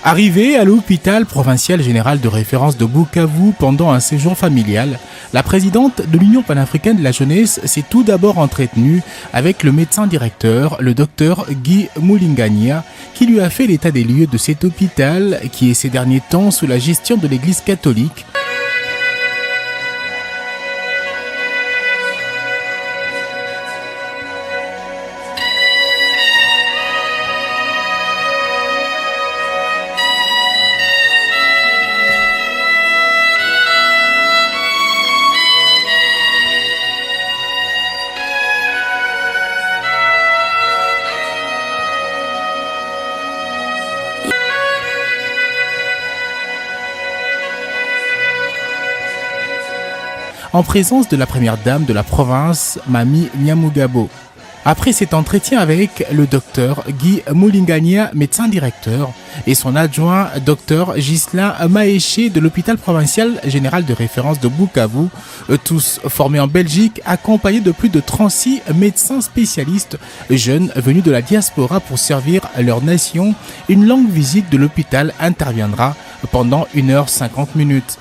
Arrivée à l'hôpital provincial général de référence de Bukavu pendant un séjour familial, la présidente de l'Union panafricaine de la jeunesse s'est tout d'abord entretenue avec le médecin directeur, le docteur Guy Mulingania, qui lui a fait l'état des lieux de cet hôpital qui est ces derniers temps sous la gestion de l'Église catholique. En présence de la première dame de la province, Mami Nyamugabo. Après cet entretien avec le docteur Guy Mulingania, médecin directeur, et son adjoint docteur Ghislain Maéché de l'hôpital provincial général de référence de Bukavu, tous formés en Belgique, accompagnés de plus de 36 médecins spécialistes jeunes venus de la diaspora pour servir leur nation, une longue visite de l'hôpital interviendra pendant 1h50.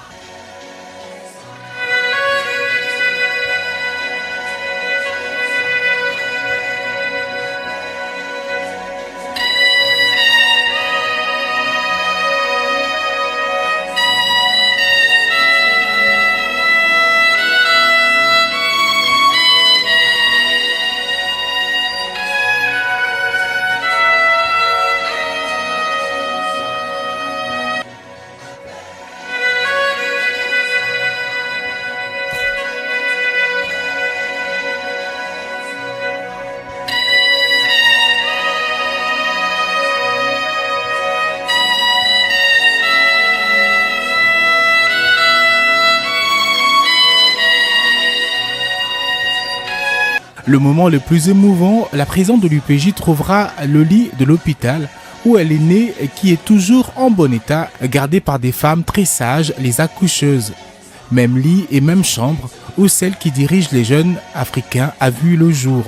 Le moment le plus émouvant, la présidente de l'UPJ trouvera le lit de l'hôpital où elle est née qui est toujours en bon état, gardé par des femmes très sages, les accoucheuses. Même lit et même chambre où celle qui dirige les jeunes africains a vu le jour.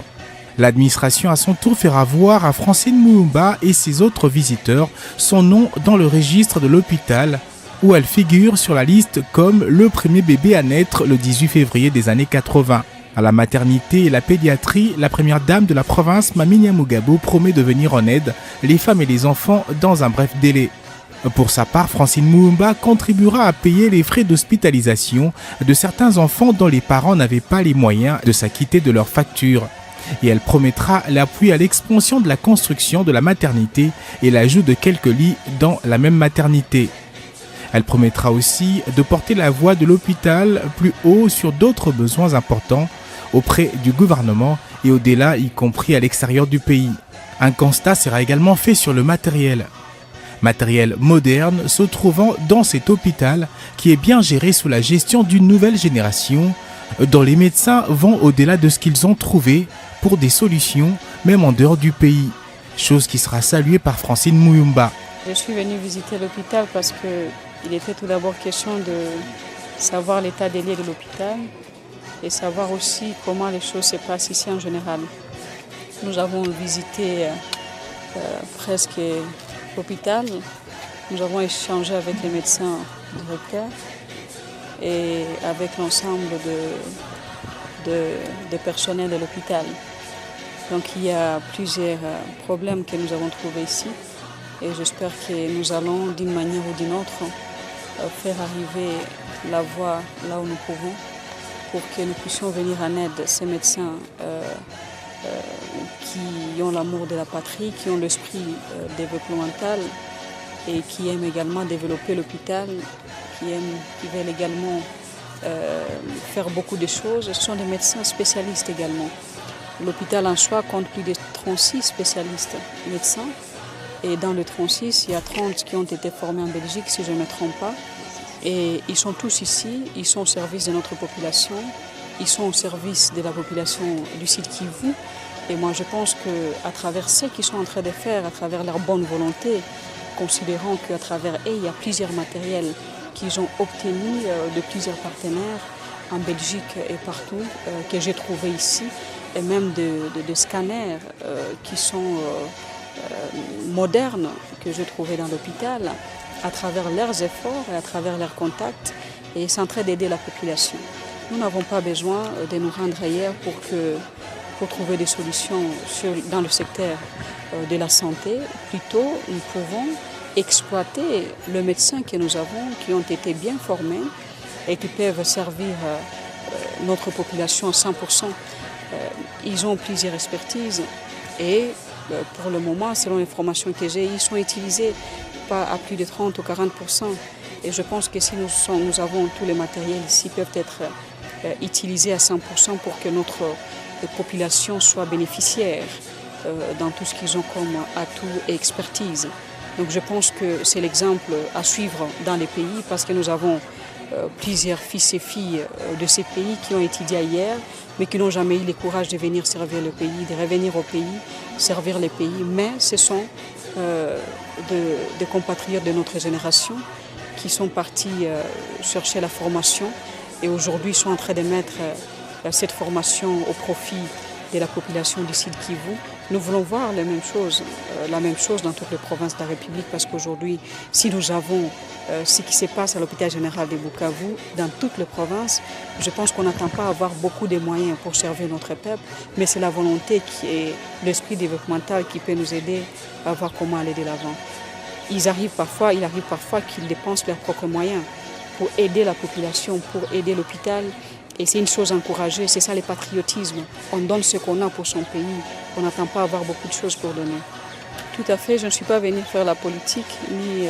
L'administration à son tour fera voir à Francine Mouyoumba et ses autres visiteurs son nom dans le registre de l'hôpital où elle figure sur la liste comme le premier bébé à naître le 18 février des années 80. À la maternité et la pédiatrie, la première dame de la province, Mami Nyamugabo, promet de venir en aide les femmes et les enfants dans un bref délai. Pour sa part, Francine Mouyoumba contribuera à payer les frais d'hospitalisation de certains enfants dont les parents n'avaient pas les moyens de s'acquitter de leurs factures. Et elle promettra l'appui à l'expansion de la construction de la maternité et l'ajout de quelques lits dans la même maternité. Elle promettra aussi de porter la voix de l'hôpital plus haut sur d'autres besoins importants auprès du gouvernement et au-delà, y compris à l'extérieur du pays. Un constat sera également fait sur le matériel. Matériel moderne se trouvant dans cet hôpital qui est bien géré sous la gestion d'une nouvelle génération dont les médecins vont au-delà de ce qu'ils ont trouvé pour des solutions, même en dehors du pays. Chose qui sera saluée par Francine Mouyoumba. Je suis venue visiter l'hôpital parce qu'il était tout d'abord question de savoir l'état des lieux de l'hôpital et savoir aussi comment les choses se passent ici en général. Nous avons visité presque l'hôpital, nous avons échangé avec les médecins directeurs et avec l'ensemble des personnels de l'hôpital. Donc il y a plusieurs problèmes que nous avons trouvés ici et j'espère que nous allons d'une manière ou d'une autre faire arriver la voix là où nous pouvons pour que nous puissions venir en aide à ces médecins qui ont l'amour de la patrie, qui ont l'esprit développemental et qui aiment également développer l'hôpital, qui veulent également faire beaucoup de choses. Ce sont des médecins spécialistes également. L'hôpital en soi compte plus de 36 spécialistes médecins et dans les 36, il y a 30 qui ont été formés en Belgique, si je ne me trompe pas. Et ils sont tous ici, ils sont au service de notre population, ils sont au service de la population du site Kivu. Et moi, je pense qu'à travers ce qu'ils sont en train de faire, à travers leur bonne volonté, considérant qu'à travers eux, il y a plusieurs matériels qu'ils ont obtenus de plusieurs partenaires en Belgique et partout, que j'ai trouvé ici, et même de scanners qui sont modernes, que j'ai trouvées dans l'hôpital, à travers leurs efforts et à travers leurs contacts, et sont en train d'aider la population. Nous n'avons pas besoin de nous rendre ailleurs pour trouver des solutions dans le secteur de la santé. Plutôt, nous pouvons exploiter le médecin que nous avons, qui ont été bien formés et qui peuvent servir notre population à 100%. Ils ont plusieurs expertises et pour le moment, selon l'information que j'ai, ils sont utilisés pas à plus de 30 ou 40%. Et je pense que si nous avons tous les matériels ici, peuvent être utilisés à 100% pour que notre population soit bénéficiaire dans tout ce qu'ils ont comme atout et expertise. Donc je pense que c'est l'exemple à suivre dans les pays parce que nous avons plusieurs fils et filles de ces pays qui ont étudié ailleurs, mais qui n'ont jamais eu le courage de venir servir le pays, de revenir au pays, servir les pays. Mais ce sont des compatriotes de notre génération qui sont partis chercher la formation et aujourd'hui sont en train de mettre cette formation au profit de la population du Sud Kivu. Nous voulons voir la même chose dans toutes les provinces de la République parce qu'aujourd'hui, si nous avons ce qui se passe à l'hôpital général de Bukavu, dans toutes les provinces, je pense qu'on n'attend pas à avoir beaucoup de moyens pour servir notre peuple, mais c'est la volonté qui est l'esprit développemental qui peut nous aider à voir comment aller de l'avant. Il arrive parfois qu'ils dépensent leurs propres moyens pour aider la population, pour aider l'hôpital. Et c'est une chose encouragée, c'est ça le patriotisme. On donne ce qu'on a pour son pays, on n'attend pas avoir beaucoup de choses pour donner. Tout à fait, je ne suis pas venue faire la politique, ni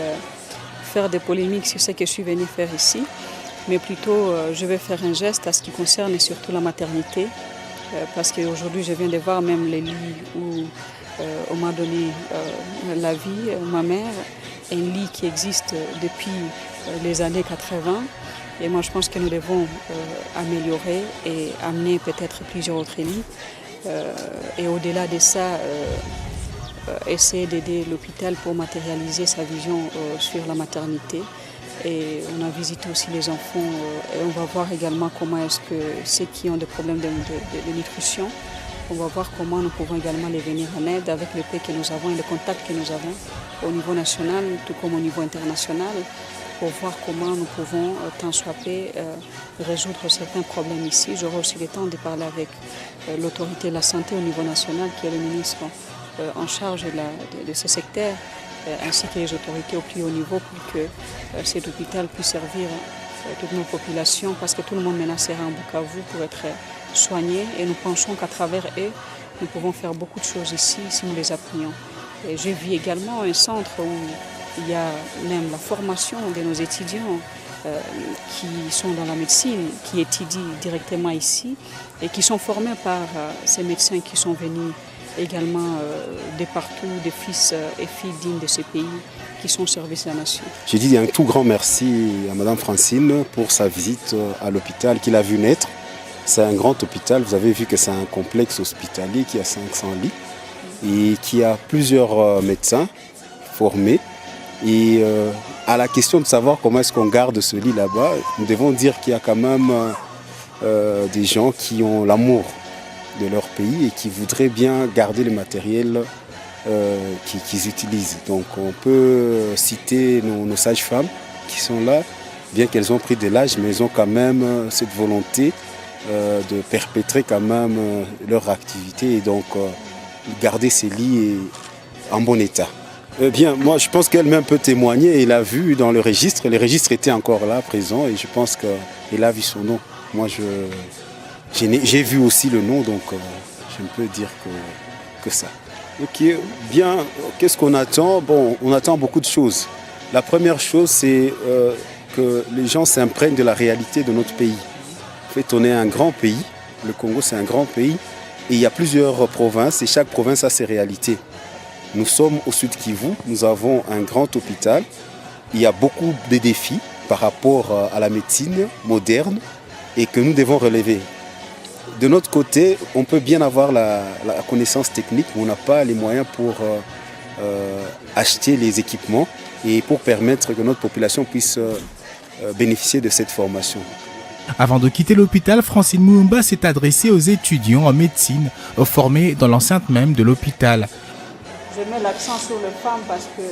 faire des polémiques sur ce que je suis venue faire ici, mais plutôt je vais faire un geste à ce qui concerne surtout la maternité, parce qu'aujourd'hui je viens de voir même les lits où on m'a donné la vie, ma mère, un lit qui existe depuis les années 80. Et moi, je pense que nous devons améliorer et amener peut-être plusieurs autres lits. Et au-delà de ça, essayer d'aider l'hôpital pour matérialiser sa vision sur la maternité. Et on a visité aussi les enfants et on va voir également comment est-ce que ceux qui ont des problèmes de nutrition, on va voir comment nous pouvons également les venir en aide avec le pays que nous avons et le contact que nous avons au niveau national, tout comme au niveau international, pour voir comment nous pouvons, tant soit peu, résoudre certains problèmes ici. J'aurai aussi le temps de parler avec l'autorité de la santé au niveau national, qui est le ministre en charge de ce secteur, ainsi que les autorités au plus haut niveau pour que cet hôpital puisse servir toutes nos populations, parce que tout le monde maintenant sera en Bukavu pour être soigné et nous pensons qu'à travers eux, nous pouvons faire beaucoup de choses ici si nous les appuyons. Et j'ai vu également un centre où il y a même la formation de nos étudiants qui sont dans la médecine, qui étudient directement ici et qui sont formés par ces médecins qui sont venus également de partout, des fils et filles dignes de ces pays qui sont au service de la nation. Je dis un tout grand merci à Madame Francine pour sa visite à l'hôpital qu'il a vu naître. C'est un grand hôpital, vous avez vu que c'est un complexe hospitalier qui a 500 lits et qui a plusieurs médecins formés. Et à la question de savoir comment est-ce qu'on garde ce lit là-bas, nous devons dire qu'il y a quand même des gens qui ont l'amour de leur pays et qui voudraient bien garder le matériel qu'ils utilisent. Donc on peut citer nos sages-femmes qui sont là, bien qu'elles ont pris de l'âge, mais elles ont quand même cette volonté de perpétrer quand même leur activité et donc garder ces lits en bon état. Bien, moi je pense qu'elle-même peut témoigner. Elle a vu dans le registre était encore là, présent, et je pense qu'elle a vu son nom. Moi j'ai vu aussi le nom, donc je ne peux dire que ça. Ok, bien, qu'est-ce qu'on attend? Bon, on attend beaucoup de choses. La première chose, c'est que les gens s'imprègnent de la réalité de notre pays. En fait, on est un grand pays, le Congo c'est un grand pays, et il y a plusieurs provinces, et chaque province a ses réalités. Nous sommes au Sud Kivu, nous avons un grand hôpital. Il y a beaucoup de défis par rapport à la médecine moderne et que nous devons relever. De notre côté, on peut bien avoir la connaissance technique, mais on n'a pas les moyens pour acheter les équipements et pour permettre que notre population puisse bénéficier de cette formation. Avant de quitter l'hôpital, Francine Moumba s'est adressée aux étudiants en médecine formés dans l'enceinte même de l'hôpital. Je mets l'accent sur les femmes parce que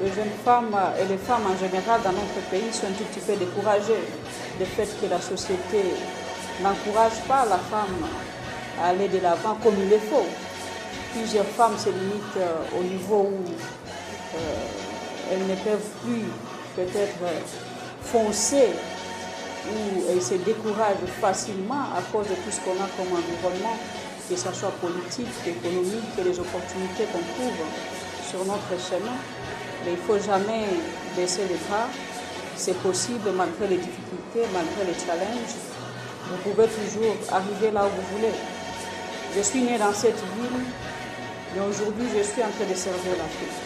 les jeunes femmes et les femmes en général dans notre pays sont un tout petit peu découragées du fait que la société n'encourage pas la femme à aller de l'avant comme il le faut. Plusieurs femmes se limitent au niveau où elles ne peuvent plus peut-être foncer ou elles se découragent facilement à cause de tout ce qu'on a comme environnement, que ce soit politique, économique et les opportunités qu'on trouve sur notre chemin. Mais il ne faut jamais baisser les bras. C'est possible malgré les difficultés, malgré les challenges. Vous pouvez toujours arriver là où vous voulez. Je suis née dans cette ville, mais aujourd'hui je suis en train de servir l'Afrique.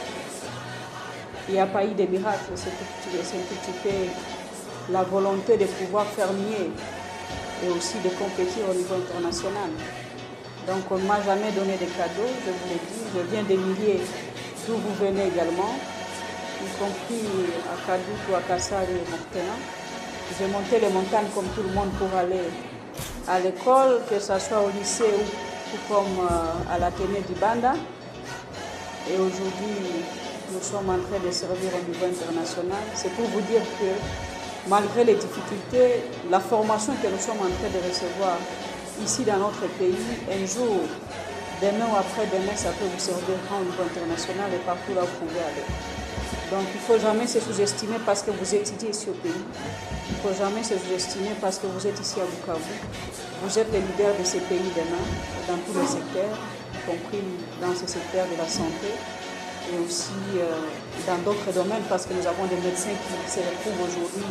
Il n'y a pas eu de miracle, c'est un tout petit peu la volonté de pouvoir faire mieux et aussi de compétir au niveau international. Donc on ne m'a jamais donné de cadeaux, je vous l'ai dit, je viens des milliers d'où vous venez également, y compris à Kadouk ou à Kassar et Mokhtena. J'ai monté les montagnes comme tout le monde pour aller à l'école, que ce soit au lycée ou comme à l'Athénée du Banda. Et aujourd'hui, nous sommes en train de servir au niveau international. C'est pour vous dire que malgré les difficultés, la formation que nous sommes en train de recevoir ici dans notre pays, un jour, demain ou après-demain, ça peut vous servir au niveau international et partout là où vous pouvez aller. Donc il ne faut jamais se sous-estimer parce que vous étudiez ici au pays. Il ne faut jamais se sous-estimer parce que vous êtes ici à Bukavu. Vous êtes les leaders de ces pays demain, dans tous les secteurs, y compris dans ce secteur de la santé et aussi dans d'autres domaines parce que nous avons des médecins qui se retrouvent aujourd'hui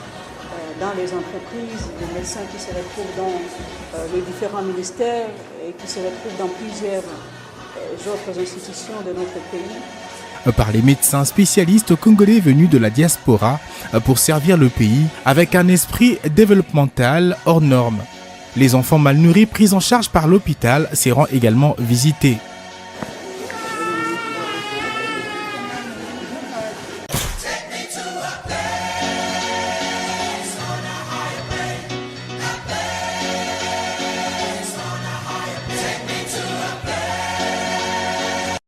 dans les entreprises, des médecins qui se retrouvent dans les différents ministères et qui se retrouvent dans plusieurs autres institutions de notre pays. Par les médecins spécialistes congolais venus de la diaspora pour servir le pays avec un esprit développemental hors norme. Les enfants mal nourris pris en charge par l'hôpital seront également visités.